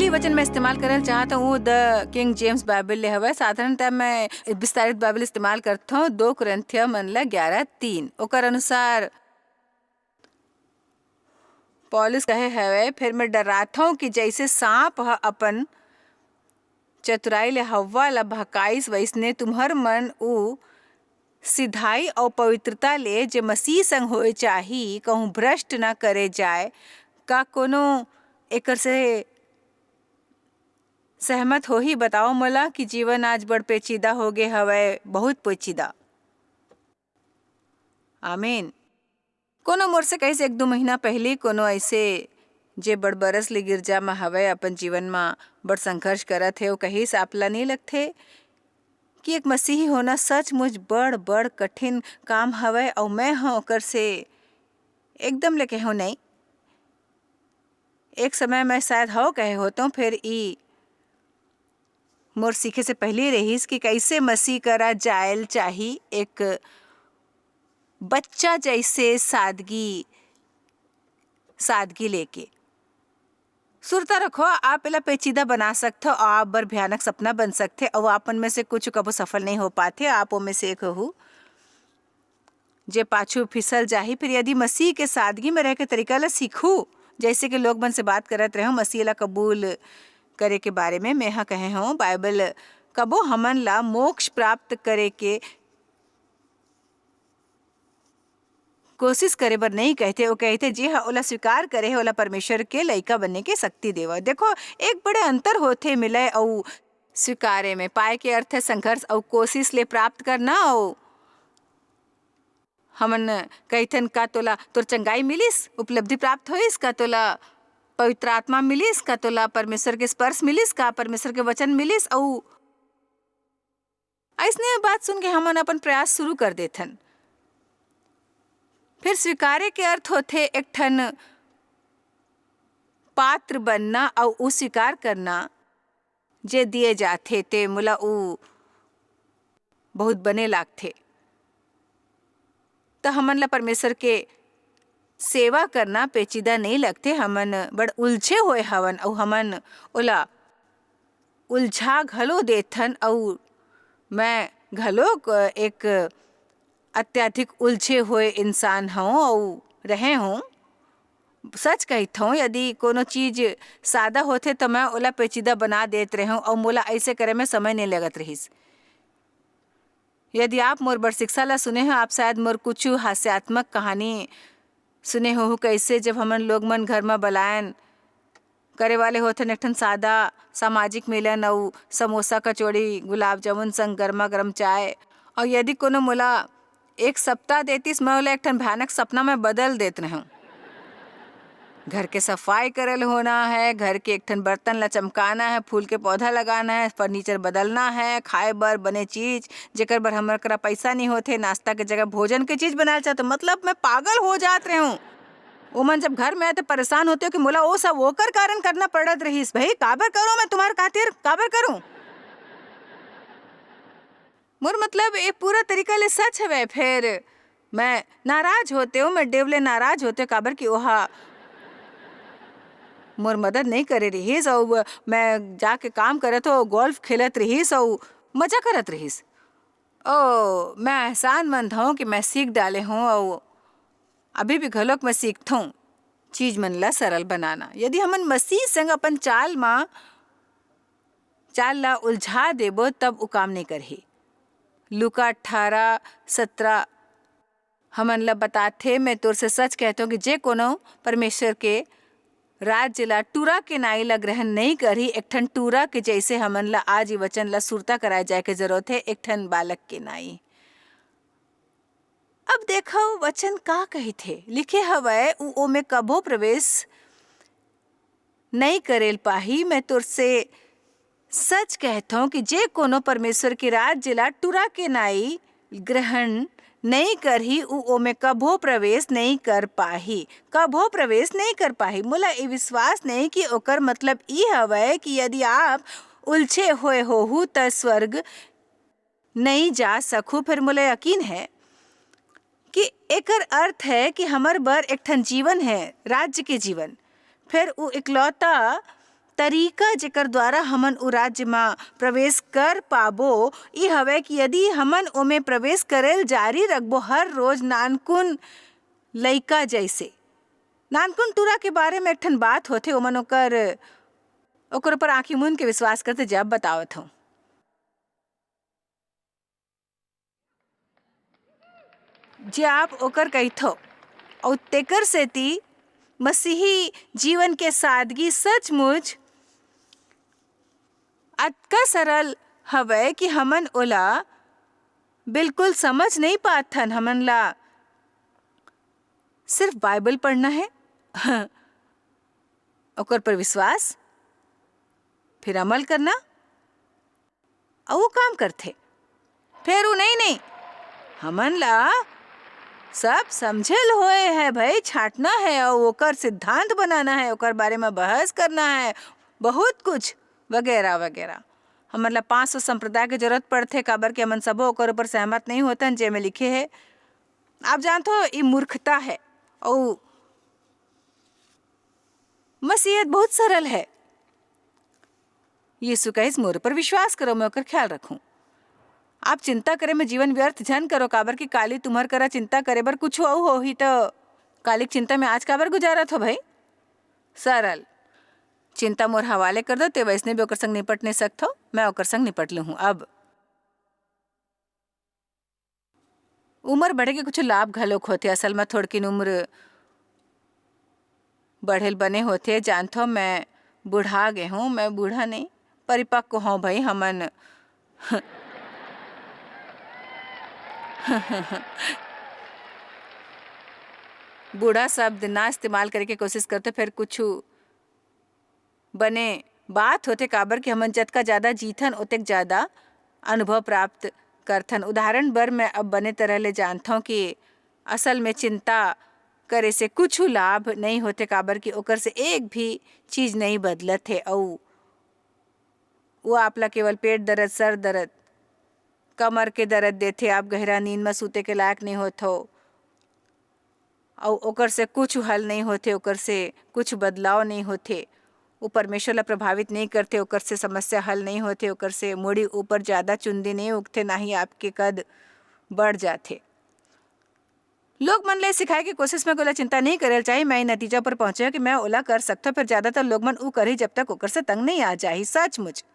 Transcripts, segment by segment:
वही वचन मैं इस्तेमाल करना चाहता हूँ द किंग जेम्स बाइबल ले हवा। साधारणतः मैं विस्तारित बाइबल इस्तेमाल करता हूँ 2 कुरिन्थिया 11:3। ओकर अनुसार पौलुस कहे हवे, फिर मैं डराता हूँ कि जैसे सांप अपन चतुराई ले हव्वा ला भकाइस, वैसने तुम्हार मन उ सिधाई और पवित्रता ले जे मसीह संग होए चाही कहूँ भ्रष्ट ना करे जाए। का कोनो एकर से सहमत हो ही? बताओ मोला कि जीवन आज बड़ पेचीदा हो गए हवे, बहुत पेचीदा। आमीन। कोनो मोर से कहिस 1-2 महीना पहले कोनो ऐसे जे बड़ बरस ले गिरजा में हवे अपन जीवन में बड़ संघर्ष करत है, वो कहिस आपला नहीं लगथे कि एक मसीही होना सचमुच बड़ बड़ कठिन काम हवे और मैं हाँ ओकर से एकदम ले कहो नहीं। एक समय मैं शायद हो कहे होता हूँ, फिर ई मोर सीखे से पहले रहीस कि कैसे मसीह करा जायल चाही, एक बच्चा जैसे सादगी लेके। सुरता रखो, आप पहला पेचीदा बना सकते हो, आप बर भयानक सपना बन सकते और आपन में से कुछ कबो सफल नहीं हो पाते। आप में से एक हो जे पाछू फिसल जाही। फिर यदि मसीह के सादगी में रह के तरीका ला सीखू, जैसे कि लोग मन से बात करत रहे मसीह ला कबूल करे के बारे में, मैं हाँ कहे हूँ बाइबल कबो हमन ला मोक्ष प्राप्त करे के कोशिश करे बर नहीं कहते। वो कहते जी हाँ ओला स्वीकार करे, ओला परमेश्वर के लइका बनने के शक्ति देवा। देखो एक बड़े अंतर होते मिले और स्वीकारे में। पाए के अर्थ है संघर्ष और कोशिश ले प्राप्त करना। और हमन कहथन का तोला तोर चंगाई मिलिस, उपलब्धि प्राप्त होइस का, तोला पवित्र आत्मा मिलिस का, तोला परमेश्वर के स्पर्श मिलिस का, परमेश्वर के वचन मिलिस। और ऐसने बात सुन के हमन अपन प्रयास शुरू कर देथन। फिर स्वीकारे के अर्थ होते एक ठन पात्र बनना और उ स्वीकार करना जे दिए जाते ते मोला उ बहुत बने लागथे। तो हमन ला परमेश्वर के सेवा करना पेचीदा नहीं लगते। हमन बड़ उलझे हुए हवन और हमन ओला उलझा घलो देथन। और मैं घलो एक अत्यधिक उलझे हुए इंसान हूँ और रहे हूँ। सच कहता हूँ, यदि कोनो चीज सादा होते तो मैं ओला पेचीदा बना देत रहे हूँ और मोला ऐसे करे में समय नहीं लगत रहीस। यदि आप मोर बड़ शिक्षा ला सुने हो, आप शायद मोर कुछ हास्यात्मक कहानी सुने हो कैसे जब हमन लोग मन घर में बलायन करे वाले होते एक ठन सादा सामाजिक मिलन और समोसा कचौड़ी गुलाब जामुन संग गर्मा गर्म चाय। और यदि कोनो मोला 1 सप्ताह देतीस, मैं ओला एक ठन भयानक सपना में बदल देत रहूं। घर के सफाई करल होना है, घर के एक ठन बर्तन ला चमकाना है, फूल के पौधा लगाना है, फर्नीचर बदलना है, खाए बर बने चीज जेकर बर हमर करा पैसा नहीं होते, नाश्ता के जगह भोजन के चीज बनाना चाहते। मतलब मैं पागल हो जात रहे हूँ। ओमन जब घर में आए तो परेशान होते हो कि मोला वो सब ओकर कारण करना पड़त रहीस। भाई काबर करूं मैं तुम्हारे खातिर, काबर करूं? मोर मतलब ये पूरा तरीका ले सच है। फिर मैं नाराज होते हूँ, मैं डेवले नाराज होते काबर कि ओहा मोर मदद नहीं करे रहीस और मैं जाके काम करत हो, गोल्फ खेलत रहीस और मजा करत रहीस। ओ मैं एहसानमंद हूँ कि मैं सीख डाले हूँ और अभी भी घलोक मैं सीखता हूँ चीज मन ला सरल बनाना। यदि हमन मसीह संग अपन चाल ला उलझा देबो तब उ काम नहीं करही। लूका 18:17 हमन ला बताथे, मैं तोर से सच कहता हूँ कि जे कोनो परमेश्वर के राज्य ला टूरा के नाई ला ग्रहण नहीं करी, एक ठन टूरा के जैसे हमन ला आज ही वचन ला सुरता कराए जाए के जरूरत है, एक ठन बालक के नाई। अब देखो वचन का कही थे लिखे हवे ओ में कबो प्रवेश नहीं करेल पाही। मैं तुर से सच कहता हूँ कि जे कोनो परमेश्वर के राज्य ला टूरा के नाई ग्रहण नहीं करही ओ में कबो प्रवेश नहीं कर पाही, कबो प्रवेश नहीं कर पाही। मोला ये विश्वास नहीं कि ओकर मतलब ई हवे कि यदि आप उलझे हुए होहू त स्वर्ग नहीं जा सकू। फिर मोला यकीन है कि एकर अर्थ है कि हमर बर एक ठन जीवन है, राज्य के जीवन। फिर वो इकलौता तरीका जेकर द्वारा हमन उ राज्य में प्रवेश कर पाबो ई हवे कि यदि हमन ओमे प्रवेश करेल जारी रखबो हर रोज नानकुन लइका जैसे। नानकुन टूरा के बारे में एक ठन बात होथे, ओमन ओकर ऊपर आंखी मूंद के विश्वास करते जब बतावत हूँ। जे आप ओकर कहिथो और तेकर सेती मसीही जीवन के सादगी सचमुच अतका सरल हवे कि हमन ओला बिल्कुल समझ नहीं पाथन। हमन ला सिर्फ बाइबल पढ़ना है, ओकर पर विश्वास, फिर अमल करना और वो काम करथे। फिर वो नहीं हमन ला सब समझल होए है भाई, छाटना है और ओकर सिद्धांत बनाना है, ओकर बारे में बहस करना है, बहुत कुछ वगैरह वगैरह। हमन ला 500 संप्रदाय के जरूरत पड़थे, काबर के हमन सबो ओकर ऊपर सहमत नहीं होतन जे में लिखे है। आप जानते हो ये मूर्खता है और मसीहत बहुत सरल है। यीशु का इस मोर पर विश्वास करो, मैं ओकर ख्याल रखूं। आप चिंता करे में जीवन व्यर्थ झन करो, काबर की काली तुम्हार करा चिंता करे बर कुछ हो ही तो कालिक चिंता में आज काबर गुजारत हो भाई। सरल चिंता मोर हवाले कर दो, ते वैसने भी ओकर संग निपट नहीं सकथो, मैं ओकर संग निपट लू हूँ। अब उम्र बढ़े के कुछ लाभ घलोक होते, असल में थोड़किन उम्र बढ़ेल बने होते। जानथो मैं बूढ़ा गे हूँ, मैं बूढ़ा नहीं परिपक्व हूँ भाई। हमन बूढ़ा शब्द ना इस्तेमाल करे के कोशिश करते, फिर कुछ बने बात होते, काबर कि हमन जतका ज्यादा जीथन उतक ज्यादा अनुभव प्राप्त करथन। उदाहरण बर मैं अब बने तरह ले जानता हूँ कि असल में चिंता करे से कुछ लाभ नहीं होते, काबर कि ओकर से एक भी चीज नहीं बदलत है। और वो आपला केवल पेट दर्द, सर दर्द, कमर के दर्द देथे, आप गहरा नींद में सूते के लायक नहीं होत हो और ओकर से कुछ हल नहीं होते, ओकर से कुछ बदलाव नहीं होते, वो परमेश्वर ला प्रभावित नहीं करते, ओकर से समस्या हल नहीं होते, ओकर से मुड़ी ऊपर ज्यादा चुंदी नहीं उगते, ना ही आपके कद बढ़ जाते। लोग मन ले सिखाए की कोशिश में ओला चिंता नहीं करे चाहिए। मैं नतीजा पर पहुंचे कि मैं ओला कर सकता, फिर ज्यादातर लोग मन ऊ करी जब तक ओकर से तंग नहीं आ जाही। सचमुच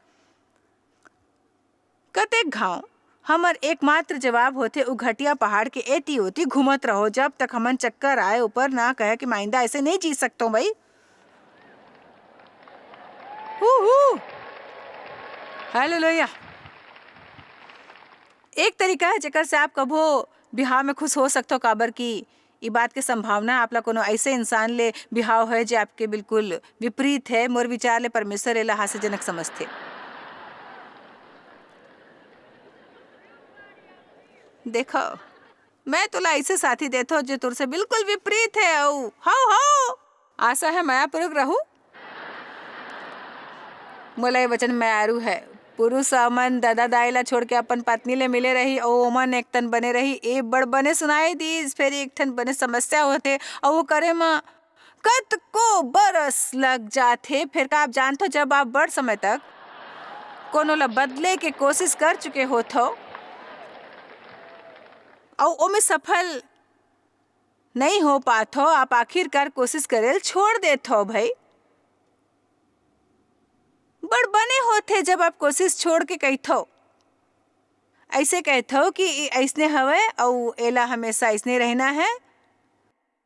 कतेक घाव हमर एकमात्र जवाब होते, उ घटिया पहाड़ के एती ओती घूमत रहो जब तक हमन चक्कर आए ऊपर ना कहे कि माइंदा ऐसे नहीं जी सकता भाई। हालेलुया। एक तरीका है जेकर से आप कभो बिहाव में खुश हो सकते हो, काबर की ई बात के संभावना आपला कोनो ऐसे इंसान ले बिहाव है जो आपके बिल्कुल विपरीत है। मोर विचार ले परमेश्वर एला हास्यजनक समझते। देखो मैं तोला ऐसे साथी देता हूँ जो तुर से बिल्कुल विपरीत है। हाउ आशा है मायापूर्वक रहूं। मोला ये वचन मायारू है। पुरुष अमन दादा दाई ला छोड़ के अपन पत्नी ले मिले रही और ओमन एक तन बने रही, ए बड़ बने सुनाई दी, फिर एक ठन बने समस्या होते और वो करे में कत को बरस लग जाते। फिर का आप जानते हो, जब आप बड़ समय तक कोनो ला बदले के कोशिश कर चुके होते और ओमे सफल नहीं हो पाते हो, आप आखिरकार कोशिश करेल छोड़ देते हो भाई। बड़ बने होते जब आप कोशिश छोड़ के कहथो, ऐसे कहथो कि ऐसने हवे और एला हमेशा ऐसने रहना है।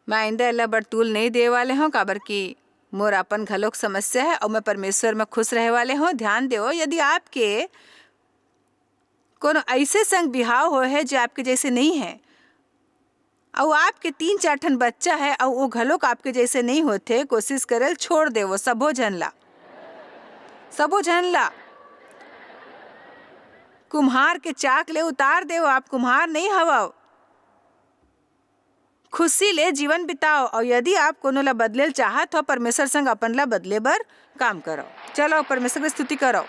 मैं आइंदा एला बड़ तूल नहीं दे वाले हूँ, काबर की मोर अपन घलोक समस्या है और मैं परमेश्वर में खुश रहे वाले हूँ। ध्यान दो, यदि आपके कोनो ऐसे संग बिहाव हो है जो आपके जैसे नहीं है और आपके 3-4 ठन बच्चा है और वो घलोक आपके जैसे नहीं होते, कोशिश करेल छोड़ दे वो सबो जन ला कुम्हार के चाक ले उतार दे। आप कुम्हार नहीं हवा, खुशी ले जीवन बिताओ। और यदि आप कोनो ला बदलेल चाहत हो, परमेश्वर संग अपन ला बदले बर काम करो। चलो परमेश्वर की स्तुति करो।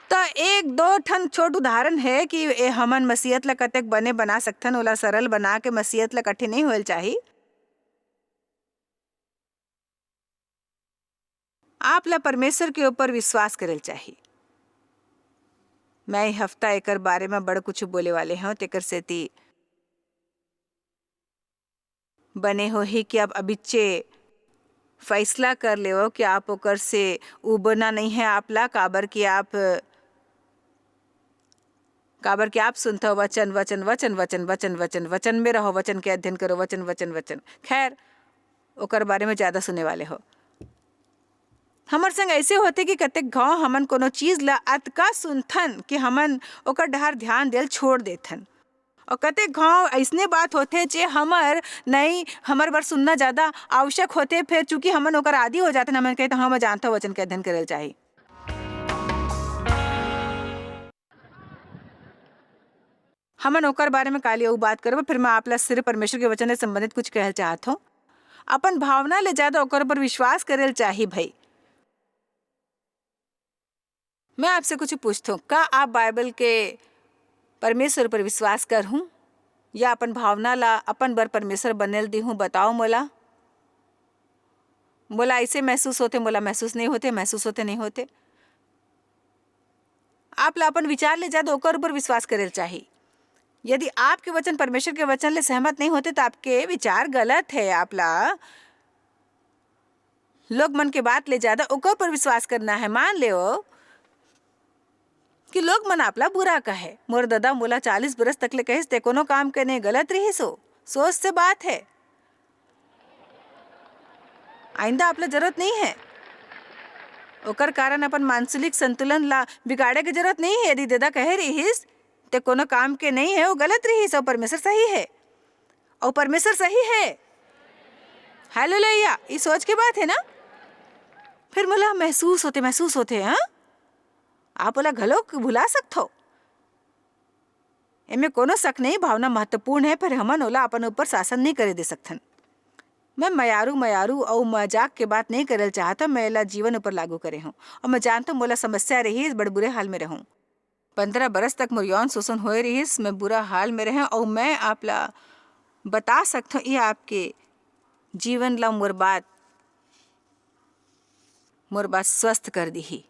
तो 1-2 ठन छोट उदाहरण है कि हमन मसीहत ला कतेक बने बना सकथन, ओला सरल बना के मसीहत ला कठिन नहीं होल चाहिए। आपला परमेश्वर के ऊपर विश्वास करल चाहिए। मैं हफ्ता एकर बारे में बड़ा कुछ बोले वाले हूँ, तेकर सेती बने हो ही कि आप अबिच्चे फैसला कर ले हो कि आप ओकर से उबना नहीं है आपला, काबर कि आप सुनते हो वचन वचन वचन वचन वचन वचन वचन में रहो, वचन के अध्ययन करो, वचन वचन वचन। खैर ओकर बारे में ज़्यादा सुने वाले हो। हमर संग ऐसे होते कि कतेक घाव हमन कोनो चीज़ ला अतका सुनथन कि हमन ओकर डहर ध्यान देल छोड़ देथन, और कतेक घाव ऐसने बात होते जे हमर बर सुनना ज़्यादा आवश्यक होते, फिर चूंकि हमन ओकर आदि हो जाते, हमन कहते हाँ मैं जानता वचन के अध्ययन करल चाहिए। हमन ओकर बारे में काली अउ बात करब, फिर मैं आपला सिर्फ परमेश्वर के वचन से संबंधित कुछ कहल चाहत हूँ। अपन भावना ले ज़्यादा ओकर पर विश्वास करल चाहिए। भाई मैं आपसे कुछ पूछता हूँ, का आप बाइबल के परमेश्वर पर विश्वास कर हूँ या अपन भावना ला अपन बर परमेश्वर बनेल दी हूँ? बताओ मोला। मोला ऐसे महसूस होते, मोला महसूस नहीं होते, महसूस होते नहीं होते। आप ला अपन विचार ले ज़्यादा ओकर ऊपर विश्वास करल चाहिए। यदि आपके वचन परमेश्वर के वचन ले सहमत नहीं होते तो आपके विचार गलत है। आप ला लोग मन के बात ले ज़्यादा ओकर पर विश्वास करना है। मान ले कि लोग मन आपला बुरा कहे, मोर दादा मोला 40 बरस तक ले कहिस ते कोनो काम के नहीं गलत रही सोच से बात है। आइंदा आपला जरूरत नहीं है ओकर कारण अपन मानसिक संतुलन ला बिगाड़े की जरूरत नहीं है। यदि दादा कहे रहीस ते कोनो काम के नहीं है, वो गलत रहीस और परमेश्वर सही है, और परमेश्वर सही है। हालेलुया, ये सोच के बात है ना। फिर मोला महसूस होते हाँ, आप ओला घलो भुला सकते हो, एमे कोनो शक नहीं। भावना महत्वपूर्ण है, पर हमन ओला अपन ऊपर शासन नहीं करे दे सकथन। मैं मयारू और मजाक के बात नहीं करल चाहता, मैं एला जीवन ऊपर लागू करे हूँ, और मैं जानता हूँ मोला समस्या रही बड़े बुरे हाल में रहूँ। 15 बरस तक मोर यौन शोषण होए रहीस, मैं बुरा हाल में रहे, और मैं आपला बता सकता हूँ ये आपके जीवन ला मोर बात स्वस्थ कर दी ही।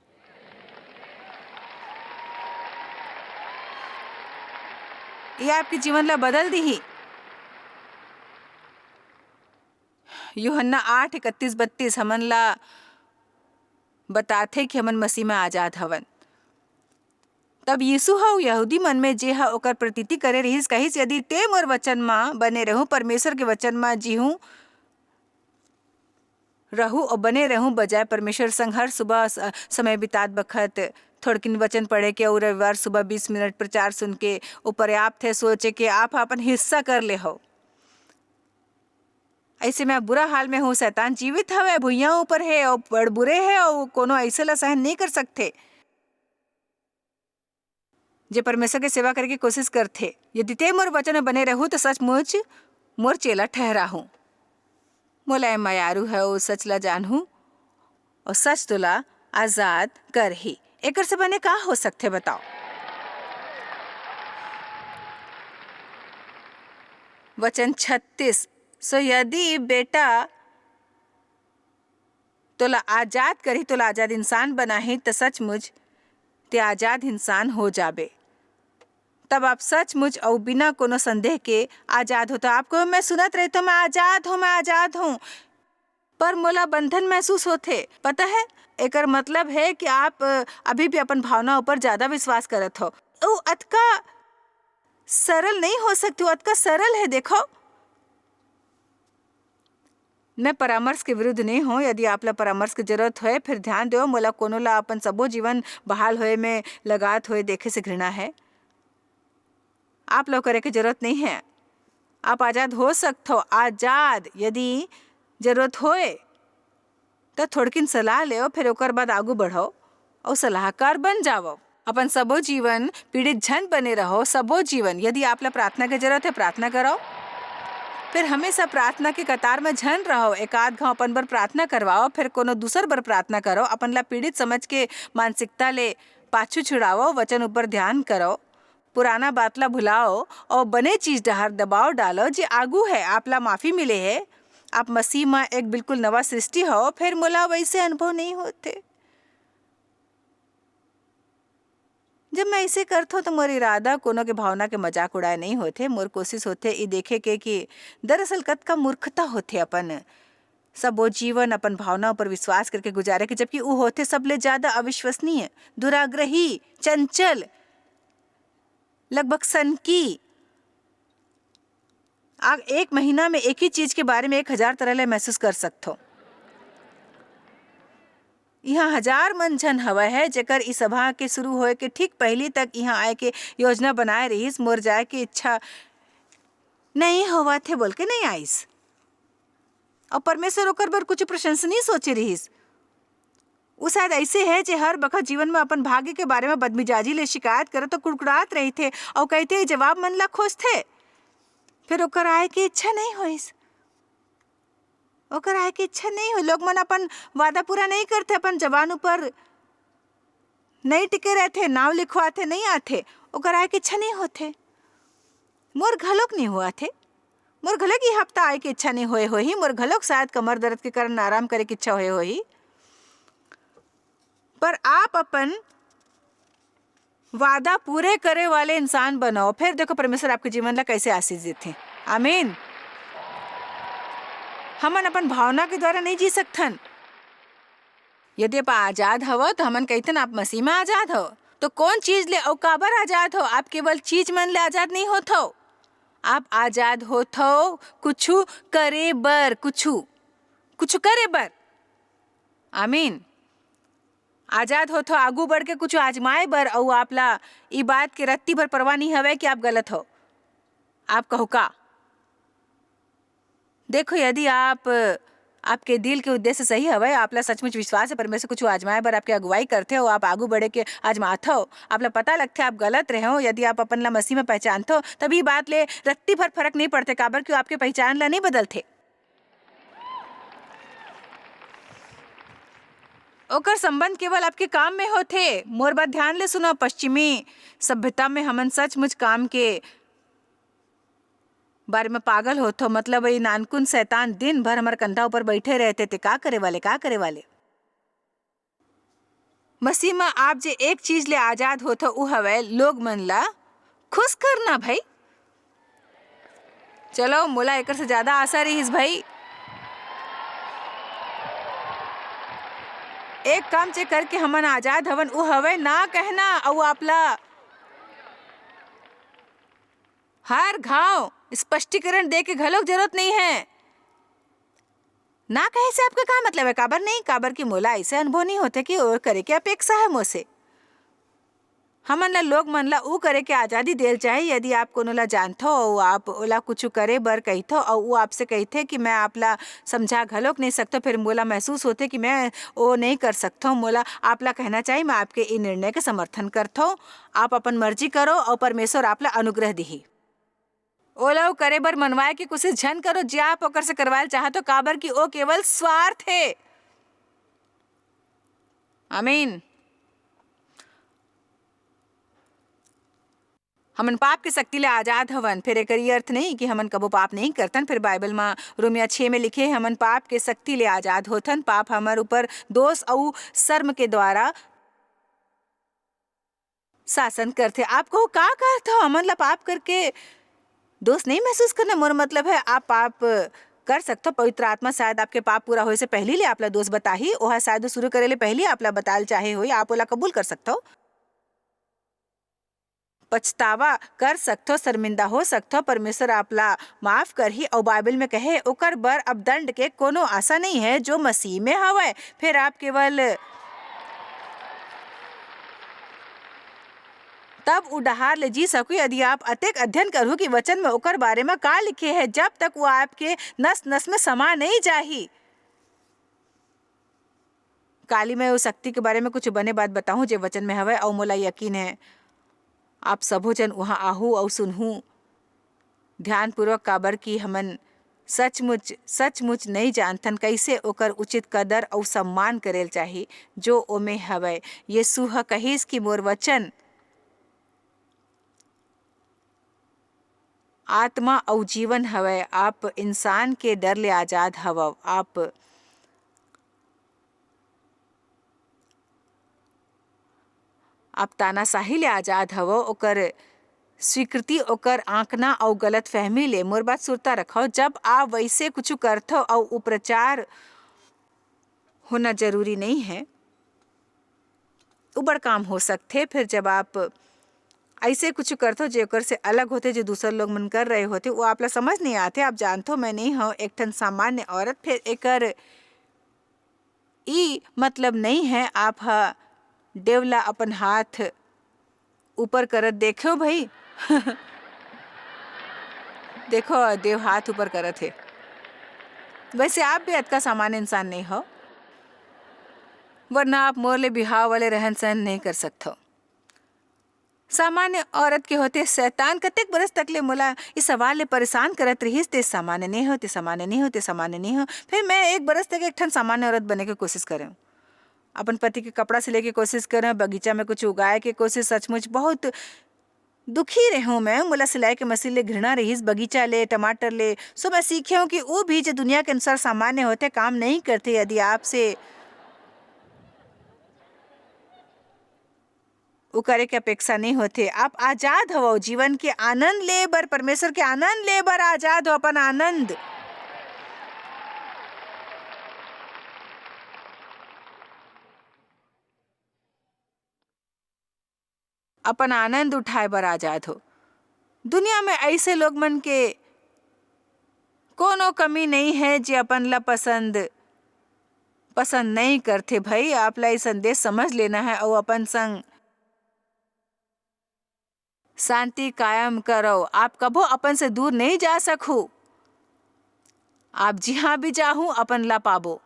ये आपके जीवन ला बदल दी ही। यूहन्ना 8:31-32 हमन ला बताथे कि हमन मसीह में आजाद हवन। तब यीशु हऊ यहूदी मन में जे हा ओकर प्रतीति करे रहीस, कहिस यदि ते मोर वचन मां बने रहूं, परमेश्वर के वचन मां जीहूं रहूं और बने रहूं, बजाय परमेश्वर संग हर सुबह समय बितात बखत थोड़किन वचन पढ़े के और रविवार सुबह 20 मिनट प्रचार सुन के वो पर्याप्त है सोचे कि आप अपन हिस्सा कर ले हो। ऐसे मैं बुरा हाल में हूँ, शैतान जीवित हवे, भुइयां ऊपर है और बड़ बुरे है, और कोनो ऐसे ला सहन नहीं कर सकते जे परमेश्वर के सेवा करके कोशिश करते। यदि ते मोर वचन में बने रहूं तो सचमुच मोर चेला ठहरा हूँ। मोला मयारू है वो सच ला जानहूँ, और सच तोला आजाद कर ही। एकर से बने का हो सकते बताओ। वचन 36, सो यदि बेटा तोला आजाद करी, तोला आजाद इंसान बनाही, तो सचमुच ते आजाद इंसान हो जाबे। तब आप सचमुच और बिना कोनो संदेह के आजाद होता। आपको मैं सुनत रही तो मैं आजाद हूँ, पर मोला बंधन महसूस होते। पता है एकर मतलब है कि आप अभी भी अपन भावना ऊपर ज्यादा विश्वास करत हो। वो अतका सरल नहीं हो सकती, वो अतका सरल है। देखो मैं परामर्श के विरुद्ध नहीं हूँ। यदि आप ला परामर्श की जरूरत है फिर ध्यान दो, मोला कोनो ला अपन सबो जीवन बहाल होए में लगात होए देखे से घृणा है। आप लोग करे की जरूरत नहीं है, आप आजाद हो सकते हो। आजाद यदि जरूरत होए तो थोड़किन सलाह ले, फिर ओकर बाद आगू बढ़ो और सलाहकार बन जाओ। अपन सबो जीवन पीड़ित झन बने रहो, सबो जीवन। यदि आप ला प्रार्थना की जरूरत है प्रार्थना करो, फिर हमेशा प्रार्थना के कतार में झन रहो। एक आध घाव अपन बर प्रार्थना करवाओ, फिर कोनो दूसर बर प्रार्थना करो। अपन ला पीड़ित समझ के मानसिकता ले पाछू छुड़ाओ, वचन ऊपर ध्यान करो, पुराना बात ला भुलाओ और बने चीज डहर दबाव डालो जे आगू है। आप ला माफी मिले है, आप मसीह में एक बिल्कुल नवा सृष्टि हो, फिर मोला वैसे अनुभव नहीं होते। जब मैं ऐसे करता हूँ तो मोर इरादा कोनो के भावना के मजाक उड़ाए नहीं होते। मोर कोशिश होते ई देखे के कि दरअसल कतका मूर्खता होते अपन सब वो जीवन अपन भावनाओं पर विश्वास करके गुजारे के, जबकि वो होते सबले ज्यादा अविश्वसनीय, दुराग्रही, चंचल, लगभग सनकी। आप एक महीना में एक ही चीज के बारे में 1000 तरह ले महसूस कर सकते हो। यहाँ 1000 मन जन हवा है जेकर इस सभा के शुरू होए के ठीक पहली तक यहाँ आए के योजना बनाए रहीस। मोर जाए की इच्छा नहीं होवा थे बोल के नहीं आईस, और परमेश्वर ओकर बर कुछ प्रशंसनीय सोचे रहीस। वो शायद ऐसे है जे हर बखत जीवन में अपन भाग्य के बारे में बदमिजाजी ले शिकायत करे तो कुड़कुड़ात रही थे और कहते जवाब मन ला खोजते, फिर ओकर आए की इच्छा नहीं होइस। ओकर आए की इच्छा नहीं हो। लोग मन अपन वादा पूरा नहीं करते, अपन जवान ऊपर नहीं टिके रहते, नाव लिखवाते नहीं आते, ओकर आए की इच्छा नहीं होते। मोर घलोक नहीं हुआ थे। मोर घलोक ये हफ्ता आए की इच्छा नहीं होए होही। मोर घलोक शायद कमर दर्द के कारण आराम करे की इच्छा होए होही। पर आप अपन वादा पूरे करे वाले इंसान बनाओ, फिर देखो परमेश्वर आपके जीवन ला कैसे आशीष देते। आमीन। हमन अपन भावना के द्वारा नहीं जी सकथन। यदि आप आजाद हो तो हमन कहते आप मसीह में आजाद हो, तो कौन चीज ले और काबर आजाद हो? आप केवल चीज मन ले आजाद नहीं होत हो, आप आजाद होत हो कुछ करे बर, कुछ करे बर। आमीन। आजाद होत हो आगू बढ़ के कुछ आजमाए बर, और आपला ई बात के रत्ती भर परवाह नहीं हवे कि आप गलत हो। आप कहो का? देखो, यदि आपके दिल के उद्देश्य सही हवे, आपला सचमुच विश्वास है परमेश्वर कुछ आजमाए बर आपके अगुवाई करते हो, आप आगू बढ़े के आजमाते हो, आपला पता लगता है आप गलत रहे हो, यदि आप अपन ला मसीह में पहचानते हो, तभी बात ले रत्ती भर फर्क नहीं पड़ते। काबर क्यों? आपके पहचान ला नहीं बदलते। ओकर संबंध केवल आपके काम में होते। मोर बात ध्यान ले सुनो। पश्चिमी सभ्यता में हमन सचमुच काम के बारे में पागल होते हो। मतलब ये नानकुन शैतान दिन भर हमारे कंधा ऊपर बैठे रहते थे, का करे वाले। मसीह में आप जे एक चीज ले आजाद होते हो, उ हवे लोग मन ला खुश करना। भाई चलो, मोला एकर से ज्यादा आशा रहीस भाई। एक काम जे करके हमन आजाद हवन, उ हवे ना कहना, और आपला हर घाव स्पष्टीकरण दे के घलोक जरूरत नहीं है। ना कहे से आपका क्या मतलब है? काबर नहीं? काबर की मोला ऐसे अनुभव नहीं होते कि और करे के अपेक्षा है मोसे। हमन ला लोग मन ला उ करे के आजादी देल चाहिए। यदि आप कोनो ला जानथो और आप ओला कुछ करे बर कहिथो और वो आपसे कहते कि मैं आपला समझा घलोक नहीं सकता, फिर मोला महसूस होते कि मैं वो नहीं कर सकता हूँ, मोला आपला कहना चाहिए मैं आपके इन निर्णय के समर्थन करथो। आप अपन मर्जी करो और परमेश्वर आपला अनुग्रह दिही। ओला करे बर मनवाए की कोशिश झन करो जे आप ओकर से करवायल चाहतो, काबर की ओ केवल स्वार्थ है। आमीन। हमन पाप के शक्ति ले आजाद हवन। फिर एक अर्थ नहीं कि हमन कबो पाप नहीं करतन। फिर बाइबल में रोमिया 6 में लिखे हमन पाप के शक्ति ले आजाद होथन। पाप हमारे ऊपर दोष और शर्म के द्वारा शासन करते। आपको का करते हो? हमन ला पाप करके दोष नहीं महसूस करना। मोर मतलब है आप पाप कर सकते हो। पवित्र आत्मा शायद आपके पाप पूरा होए से पहले ले आपला दोष बताही, ओहा शायद शुरू करे ले पहले आपला बताल चाहे हो, आप ओला कबूल कर सकते हो, पछतावा कर सकते हो, शर्मिंदा हो सकते हो। परमेश्वर आपला माफ करही और बाइबल में कहे ओकर बर अब दंड के कोनो आशा नहीं है जो मसीह में हवे। फिर आप केवल तब उड़ाहार ले जी सको यदि आप अतेक अध्ययन करो कि वचन में ओकर बारे में का लिखे है, जब तक वो आपके नस नस में समा नहीं जाही। काली मैं उस शक्ति के बारे में कुछ बने बात बताऊं जो वचन में हवे, और मोला यकीन है आप सबो जन वहाँ आहू और सुनहू ध्यान पूर्वक, काबर की हमन सचमुच नहीं जानथन कैसे ओकर उचित कदर और सम्मान करेल चाहिए जो ओमे हवे। यीशु ह कहिस कि मोर वचन आत्मा और जीवन हवय। आप इंसान के डर ले आजाद हव। आप तानाशाही ले आजाद हव। ओकर स्वीकृति, ओकर आंकना और गलत फहमी ले मोर बात सुरता रखो। जब आप वैसे कुछ करथो और उपचार होना जरूरी नहीं है, उबड़ काम हो सकते। फिर जब आप ऐसे कुछ करथो जो ओकर से अलग होते, जो दूसर लोग मन कर रहे होते, वो आपला समझ नहीं आते। आप जानथो मैं नहीं हूँ एक ठन सामान्य औरत। फिर एकर ई मतलब नहीं है आप देवला अपन हाथ ऊपर करत देखो भाई। देखो देव हाथ ऊपर करत है। वैसे आप भी अतका सामान्य इंसान नहीं हो, वरना आप मोर ले बिहाव वाले रहन सहन नहीं कर सकते हो। सामान्य औरत के होते शैतान कतेक बरस तक ले मोला इस सवाल ले परेशान करत रहीस, ते सामान्य नहीं होते, सामान्य नहीं होते, सामान्य नहीं हो। फिर मैं एक बरस तक एक ठन सामान्य औरत बने के कोशिश करें, अपन पति के कपड़ा से लेके कोशिश करें, बगीचा में कुछ उगाए के कोशिश। सचमुच बहुत दुखी रहूं मैं। मोला सिलाई के मशीन ले घृणा रहीस, बगीचा ले, टमाटर ले। सो मैं सीखे हूँ कि वो भी जो दुनिया के अनुसार सामान्य होते काम नहीं करते। यदि आपसे वो करे के अपेक्षा नहीं होते, आप आजाद हो जीवन के आनंद ले बर, परमेश्वर के आनंद ले बर आजाद हो। अपन आनंद अपन आनंद उठाए बर आजाद हो। दुनिया में ऐसे लोग मन के कोनो कमी नहीं है जो अपन ला पसंद नहीं करते। भाई आप ला ये संदेश समझ लेना है और अपन संग शांति कायम करो। आप कबो अपन से दूर नहीं जा सकू। आप जहाँ भी जाहू अपन ला पाबो।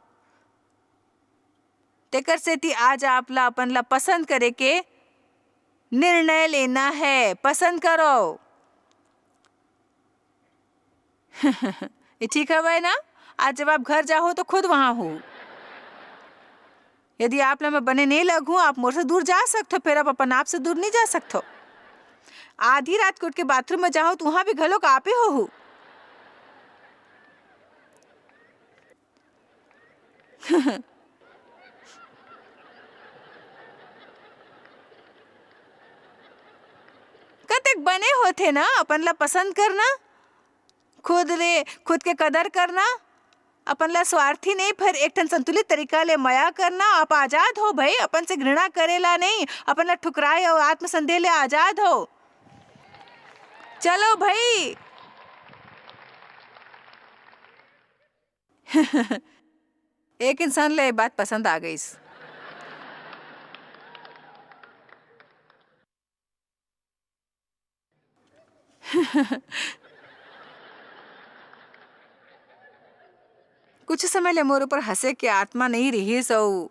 तेकर सेती आज आप ला अपन ला पसंद करे के निर्णय लेना है। पसंद करो। ये ठीक है भाई ना। आज जब आप घर जाओ तो खुद वहां हो। यदि आप ला मैं बने नहीं लगूं, आप मोर से दूर जा सकते हो, फिर आप अपन आप से दूर नहीं जा सकते हो। आधी रात को उठ के बाथरूम में जाओ तो वहां भी घलोक आप ही हो। कतेक बने होते ना अपन ला पसंद करना, खुद के कदर करना, अपन ला स्वार्थी नहीं, फिर एक ठन संतुलित तरीका ले माया करना। आप आजाद हो भाई, अपन से घृणा करेला नहीं, अपन ला ठुकराए और आत्मसंदेह ले आजाद हो। चलो भाई। एक इंसान ले बात पसंद आ गई। कुछ समय ले मोर ऊपर हंसे के आत्मा नहीं रही। सो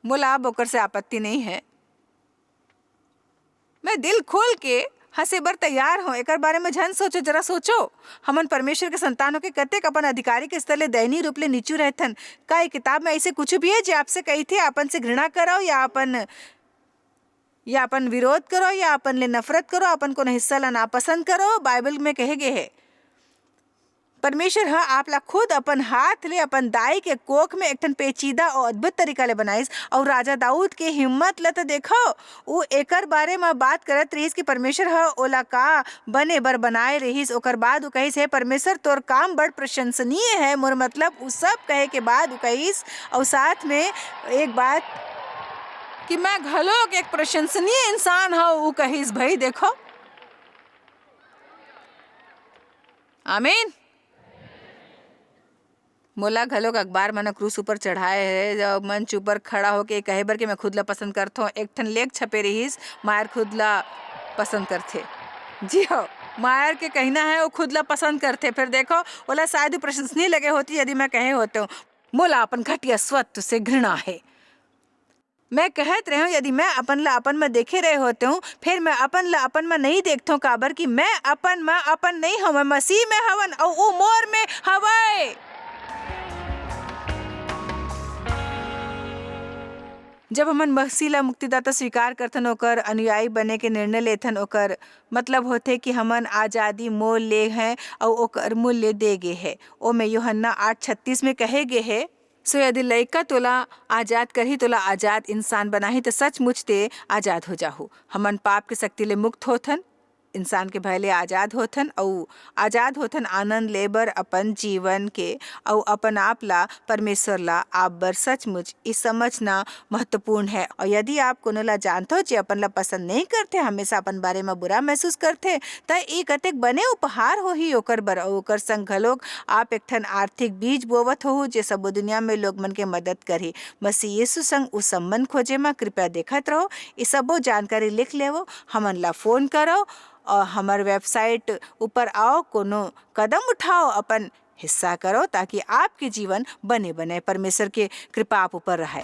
मोला अब ओकर से आपत्ति नहीं है। मैं दिल खोल के हंसे बर तैयार हूँ। एक बारे में झन सोचो, जरा सोचो। हमन परमेश्वर के संतानों के कतेक अपन अधिकारी के स्तर ले दयनीय रूप ले नीचू रहथन। का ये किताब में ऐसे कुछ भी है जो आपसे कही थे अपन से घृणा करो या अपन विरोध करो या अपन ले नफरत करो, अपन को हिस्सा ला नापसंद करो। बाइबल में कहे गए है परमेश्वर हाँ आप ला खुद अपन हाथ ले अपन दाई के कोख में एक ठन पेचीदा और अद्भुत तरीका ले बनाइस। और राजा दाऊद के हिम्मत ला तो देखो, वो एकर बारे में बात करत रहीस कि परमेश्वर हाँ ओला का बने बर बनाए रहीस। ओकर बाद वो कहिस है परमेश्वर तोर काम बड़ प्रशंसनीय है। मोर मतलब वो सब कहे के बाद वो कहिस और साथ में एक बात कि मैं घलोक एक प्रशंसनीय इंसान हूँ। वो कहिस भाई देखो। आमीन। मोला घलोक अखबार मन क्रूस ऊपर चढ़ाए है, जब मंच ऊपर खड़ा होके कहे बर कि मैं खुद ला पसंद करथो। एक ठन लेख छपे रहीस, मायर खुद ला पसंद करथे। जी हो, मायर के कहना है वो खुद ला पसंद करथे। फिर देखो ओला शायद प्रशंसनीय लगे होती यदि मैं कहे होते हूँ मोला अपन घटिया स्वत्व से घृणा है। मैं कहत रहे हूँ यदि मैं अपन ला अपन में देखे रहे होते हूँ, फिर मैं अपन ला अपन में नहीं देखता हूँ। काबर कि मैं अपन नहीं हूँ, मैं मसीह में हवन और वो मोर में हवय। जब हमन मसीह ला मुक्तिदाता स्वीकार करथन, ओकर अनुयायी बने के निर्णय लेथन, ओकर मतलब होथे कि हमन आज़ादी मोल ले हैं और ओकर मूल्य दे गे है। ओमे यूहन्ना 8:36 में कहे गे है, सो यदि लइका तोला आजाद करही, तोला आजाद इंसान बनाही, तो सचमुच ते आजाद हो जाहू। हमन पाप के शक्ति ले मुक्त होथन, इंसान के भय ले आजाद होथन और आजाद होथन आनंद लेबर अपन जीवन के और अपन आप ला परमेश्वर ला आप बर। सचमुच इस समझना महत्वपूर्ण है। और यदि आप कोनो ला जानते हो जे अपन ला पसंद नहीं करते, हमेशा अपन बारे में बुरा महसूस करते, त एक अतेक बने उपहार हो ही ओकर बर। ओकर संग घलोक आप एक ठन आर्थिक बीज बोवत हो जे सब दुनिया में लोग मन के मदद करही। मसीह यीशु संग उस संबंध खोजे में कृपया देखत रहो। ये सबो जानकारी लिख लेवो, हमन ला फोन करो और हमार वेबसाइट ऊपर आओ, कोनो कदम उठाओ, अपन हिस्सा करो, ताकि आपके जीवन बने बने परमेश्वर के कृपा आप ऊपर रहे।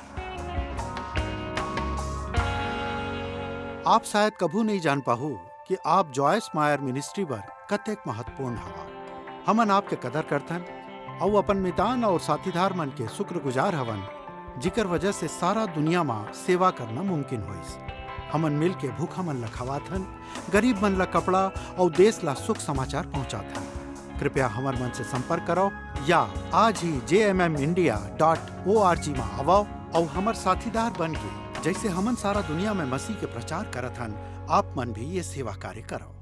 आप शायद कभू नहीं जान पाहू कि आप जॉयस मायर मिनिस्ट्री बर कतेक महत्वपूर्ण हवा। हमन आपके कदर करथन और अपन मितान और साथीदार मन के शुक्रगुजार हवन, जिकर वजह से सारा दुनिया में सेवा करना मुमकिन होइस। हमन मिल के भूखा मन ला खवाथन, गरीब मन ला कपड़ा और देश ला सुख समाचार पहुंचाथन। कृपया हमार मन से संपर्क करो या आज ही jmmindia.org में आवो और हमार साथीदार बन के जैसे हमन सारा दुनिया में मसीह के प्रचार करत हन, आप मन भी ये सेवा कार्य करो।